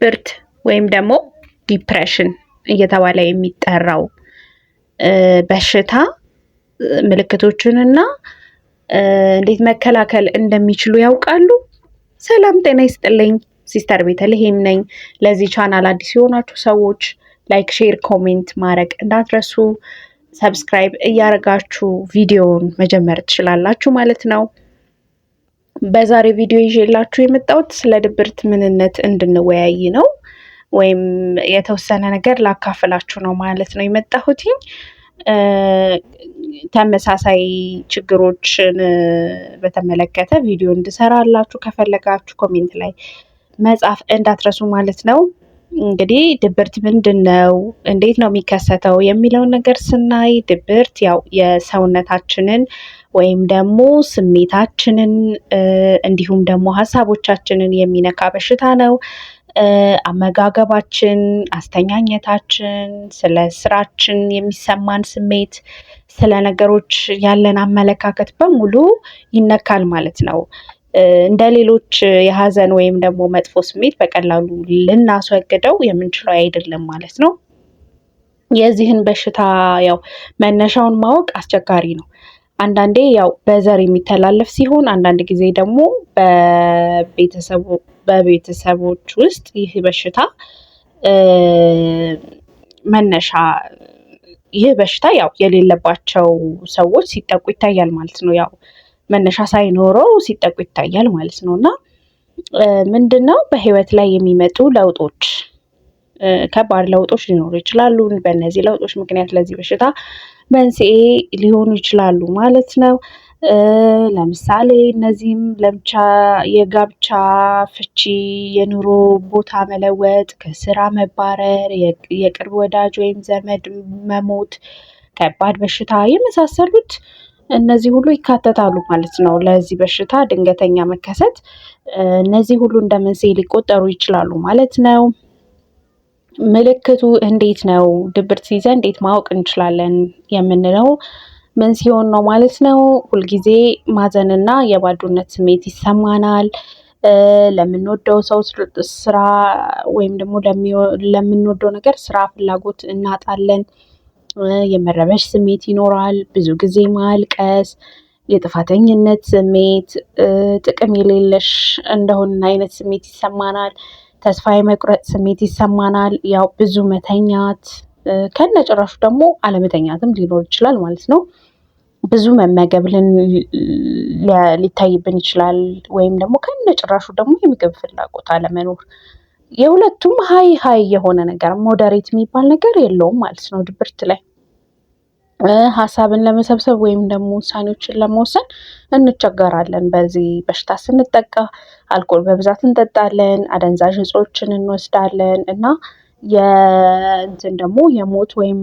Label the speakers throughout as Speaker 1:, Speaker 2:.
Speaker 1: ድብርት ወይም ደግሞ ዲፕሬሽን እየተባለ የሚጠራው በሽታ ምልክቶችንና እንዴት መከላከል እንደሚችሉ ያውቃሉ? ሰላም ጤና ይስጥልኝ። ሲስተር ቤተልሔም ነኝ። ለዚህ ቻናል አዲስ የሆናችሁ ሰዎች ላይክ፣ ሼር፣ ኮሜንት ማድረግ እንዳትረሱ። ሰብስክራይብ እያደረጋችሁ ቪዲዮውን መጀመር ትችላላችሁ ማለት ነው። በዛሬ ቪዲዮ ይዤላችሁ የመጣሁት ስለ ድብርት ምንነት እንድንወያይ ነው፣ ወይም የተወሰነ ነገር ላካፍላችሁ ነው ማለት ነው የመጣሁት። ተመሳሳይ ችግሮችን በተመለከተ ቪዲዮ እንድሰራላችሁ ከፈለጋችሁ ኮሜንት ላይ መጻፍ እንዳትረሱ ማለት ነው። እንግዲህ ድብርት ምንድን ነው፣ እንዴት ነው የሚከሰተው የሚለውን ነገር ስናይ ድብርት ያው የሰውነታችንን ወይም ደግሞ ስሜታችንን እንዲሁም ደግሞ ሀሳቦቻችንን የሚነካ በሽታ ነው። አመጋገባችን፣ አስተኛኘታችን፣ ስለ ስራችን የሚሰማን ስሜት፣ ስለ ነገሮች ያለን አመለካከት በሙሉ ይነካል ማለት ነው። እንደ ሌሎች የሀዘን ወይም ደግሞ መጥፎ ስሜት በቀላሉ ልናስወግደው የምንችለው አይደለም ማለት ነው። የዚህን በሽታ ያው መነሻውን ማወቅ አስቸጋሪ ነው። አንዳንዴ ያው በዘር የሚተላለፍ ሲሆን፣ አንዳንድ ጊዜ ደግሞ በቤተሰቦች ውስጥ ይህ በሽታ ይህ በሽታ ያው የሌለባቸው ሰዎች ሲጠቁ ይታያል ማለት ነው። ያው መነሻ ሳይኖረው ሲጠቁ ይታያል ማለት ነው። እና ምንድነው በህይወት ላይ የሚመጡ ለውጦች፣ ከባድ ለውጦች ሊኖሩ ይችላሉ። በእነዚህ ለውጦች ምክንያት ለዚህ በሽታ መንስኤ ሊሆኑ ይችላሉ ማለት ነው። ለምሳሌ እነዚህም ለብቻ የጋብቻ ፍቺ፣ የኑሮ ቦታ መለወጥ፣ ከስራ መባረር፣ የቅርብ ወዳጅ ወይም ዘመድ መሞት፣ ከባድ በሽታ የመሳሰሉት እነዚህ ሁሉ ይካተታሉ ማለት ነው። ለዚህ በሽታ ድንገተኛ መከሰት እነዚህ ሁሉ እንደ መንስኤ ሊቆጠሩ ይችላሉ ማለት ነው። ምልክቱ እንዴት ነው? ድብርት ሲይዘን እንዴት ማወቅ እንችላለን የምንለው ምን ሲሆን ነው ማለት ነው። ሁልጊዜ ማዘንና የባዶነት ስሜት ይሰማናል። ለምንወደው ሰው ስራ ወይም ደግሞ ለምንወደው ነገር ስራ ፍላጎት እናጣለን። የመረበሽ ስሜት ይኖራል። ብዙ ጊዜ ማልቀስ፣ የጥፋተኝነት ስሜት፣ ጥቅም የሌለሽ እንደሆንን አይነት ስሜት ይሰማናል። ተስፋ የመቁረጥ ስሜት ይሰማናል። ያው ብዙ መተኛት፣ ከነጭራሹ ደግሞ አለመተኛትም ሊኖር ይችላል ማለት ነው። ብዙ መመገብ ሊታይብን ይችላል። ወይም ደግሞ ከነጭራሹ ደግሞ የምግብ ፍላጎት አለመኖር። የሁለቱም ሀይ የሆነ ነገር ሞዴሬት የሚባል ነገር የለውም ማለት ነው። ድብርት ላይ ሀሳብን ለመሰብሰብ ወይም ደግሞ ውሳኔዎችን ለመወሰን እንቸገራለን። በዚህ በሽታ ስንጠቃ አልኮል በብዛት እንጠጣለን፣ አደንዛዥ እጾችን እንወስዳለን እና ደግሞ የሞት ወይም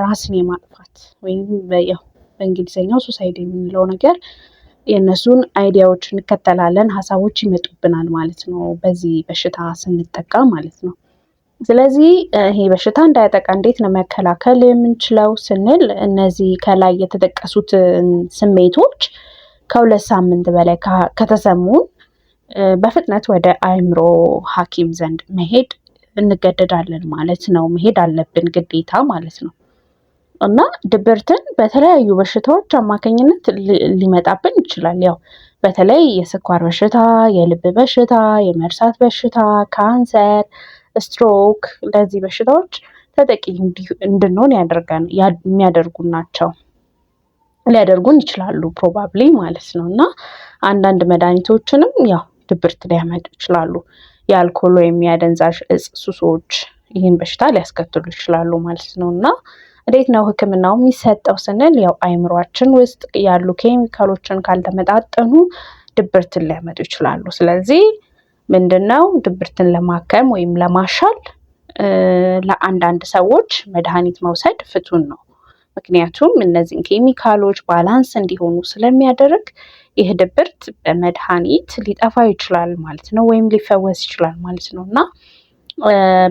Speaker 1: ራስን የማጥፋት ወይም በእንግሊዝኛው ሱሳይድ የምንለው ነገር የእነሱን አይዲያዎች እንከተላለን፣ ሀሳቦች ይመጡብናል ማለት ነው በዚህ በሽታ ስንጠቃ ማለት ነው። ስለዚህ ይሄ በሽታ እንዳያጠቃ እንዴት ነው መከላከል የምንችለው ስንል እነዚህ ከላይ የተጠቀሱትን ስሜቶች ከ2 ሳምንት በላይ ከተሰሙን በፍጥነት ወደ አእምሮ ሐኪም ዘንድ መሄድ እንገደዳለን ማለት ነው። መሄድ አለብን ግዴታ ማለት ነው። እና ድብርትን በተለያዩ በሽታዎች አማካኝነት ሊመጣብን ይችላል። ያው በተለይ የስኳር በሽታ፣ የልብ በሽታ፣ የመርሳት በሽታ፣ ካንሰር፣ ስትሮክ ለዚህ በሽታዎች ተጠቂ እንድንሆን የሚያደርጉ ናቸው። ሊያደርጉን ይችላሉ ፕሮባብሊ ማለት ነው። እና አንዳንድ መድኃኒቶችንም ያው ድብርት ሊያመጡ ይችላሉ። የአልኮል ወይም የአደንዛዥ እጽ ሱሶች ይህን በሽታ ሊያስከትሉ ይችላሉ ማለት ነው። እና እንዴት ነው ሕክምናው የሚሰጠው ስንል ያው አእምሯችን ውስጥ ያሉ ኬሚካሎችን ካልተመጣጠኑ ድብርትን ሊያመጡ ይችላሉ። ስለዚህ ምንድነው ድብርትን ለማከም ወይም ለማሻል ለአንዳንድ ሰዎች መድኃኒት መውሰድ ፍቱን ነው። ምክንያቱም እነዚህን ኬሚካሎች ባላንስ እንዲሆኑ ስለሚያደርግ ይህ ድብርት በመድኃኒት ሊጠፋ ይችላል ማለት ነው፣ ወይም ሊፈወስ ይችላል ማለት ነው። እና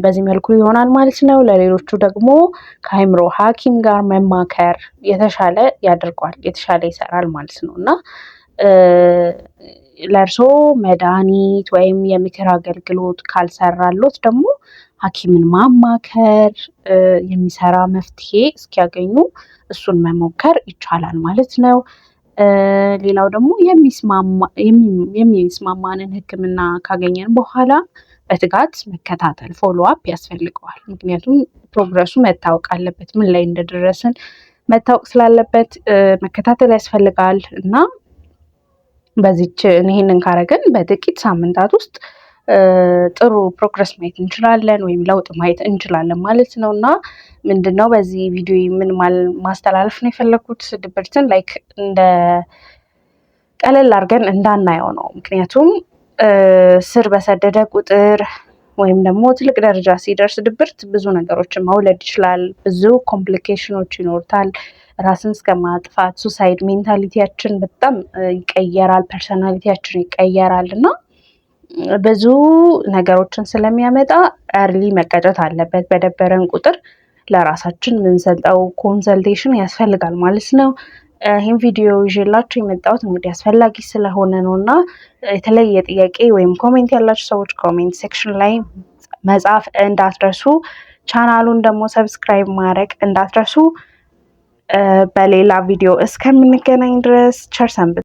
Speaker 1: በዚህ መልኩ ይሆናል ማለት ነው። ለሌሎቹ ደግሞ ከአእምሮ ሐኪም ጋር መማከር የተሻለ ያደርገዋል፣ የተሻለ ይሰራል ማለት ነው። እና ለእርሶ መድኃኒት ወይም የምክር አገልግሎት ካልሰራሎት ደግሞ ሐኪምን ማማከር የሚሰራ መፍትሄ እስኪያገኙ እሱን መሞከር ይቻላል ማለት ነው። ሌላው ደግሞ የሚስማማንን ሕክምና ካገኘን በኋላ በትጋት መከታተል ፎሎ አፕ ያስፈልገዋል። ምክንያቱም ፕሮግረሱ መታወቅ አለበት፣ ምን ላይ እንደደረስን መታወቅ ስላለበት መከታተል ያስፈልጋል እና በዚች ይህንን ካረግን በጥቂት ሳምንታት ውስጥ ጥሩ ፕሮግረስ ማየት እንችላለን ወይም ለውጥ ማየት እንችላለን ማለት ነው። እና ምንድነው በዚህ ቪዲዮ ምን ማስተላለፍ ነው የፈለኩት፣ ድብርትን ላይክ እንደ ቀለል አድርገን እንዳናየው ነው። ምክንያቱም ስር በሰደደ ቁጥር ወይም ደግሞ ትልቅ ደረጃ ሲደርስ ድብርት ብዙ ነገሮችን መውለድ ይችላል። ብዙ ኮምፕሊኬሽኖች ይኖሩታል። ራስን እስከ ማጥፋት፣ ሱሳይድ ሜንታሊቲያችን በጣም ይቀየራል፣ ፐርሶናሊቲያችን ይቀየራል እና ብዙ ነገሮችን ስለሚያመጣ እርሊ መቀጨት አለበት። በደበረን ቁጥር ለራሳችን የምንሰጠው ኮንሰልቴሽን ያስፈልጋል ማለት ነው። ይህን ቪዲዮ ይዤላችሁ የመጣሁት እንግዲህ አስፈላጊ ስለሆነ ነው እና የተለየ ጥያቄ ወይም ኮሜንት ያላችሁ ሰዎች ኮሜንት ሴክሽን ላይ መጻፍ እንዳትረሱ። ቻናሉን ደግሞ ሰብስክራይብ ማድረግ እንዳትረሱ። በሌላ ቪዲዮ እስከምንገናኝ ድረስ ቸር ሰንብቱ።